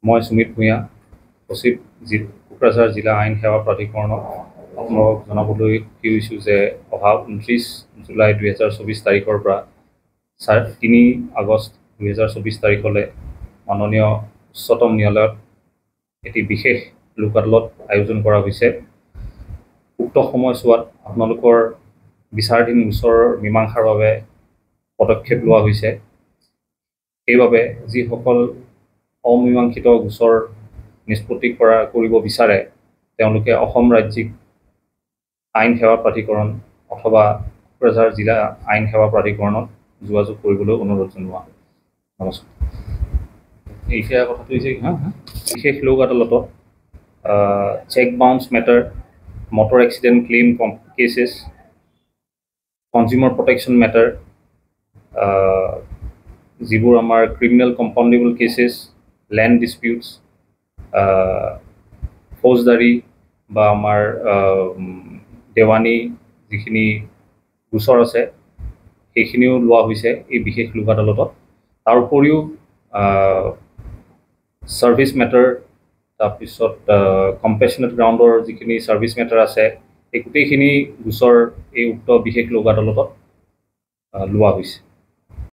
মই সুমিত ভূঞা সচিব কোকৰাঝাৰ জিলা আইন সেৱা প্ৰাধিকৰণক আপোনালোকক জনাবলৈ কৈছোঁ যে অহা 29 জুলাই 2024 তাৰিখৰ পৰা 3 আগষ্ট 2024 তাৰিখলৈ মাননীয় উচ্চতম ন্যায়ালয়ত এটি বিশেষ লোক আদালত আয়োজন কৰা হৈছে। উক্ত সময়ছোৱাত আপোনালোকৰ বিচাৰাধীন গোচৰৰ মীমাংসাৰ বাবে পদক্ষেপ লোৱা হৈছে। সেইবাবে যিসকল অমীমাংসিত গোচৰ নিষ্পত্তি কৰিব বিচাৰে তেওঁলোকে অসম ৰাজ্যিক আইন সেৱা প্ৰাধিকৰণ অথবা কোকৰাঝাৰ জিলা আইন সেৱা প্ৰাধিকৰণত যোগাযোগ কৰিবলৈ অনুৰোধ জনোৱা। নমস্কাৰ। এইখিনি কথাটো হৈছে বিশেষ লোক আদালতত cheque bounce matter, motor accident claim cases, consumer protection matter, যিবোৰ আমাৰ criminal compoundable cases, land disputes, ফৌজদাৰী বা আমাৰ দেৱানী যিখিনি গোচৰ আছে সেইখিনিও লোৱা হৈছে এই বিশেষ লোক আদালতত। তাৰ উপৰিও ছাৰ্ভিচ মেটাৰ, তাৰপিছত কম্পেশ্যনেট গ্ৰাউণ্ডৰ যিখিনি ছাৰ্ভিচ মেটাৰ আছে এই গোটেইখিনি গোচৰ এই উক্ত বিশেষ লোক আদালতত লোৱা হৈছে।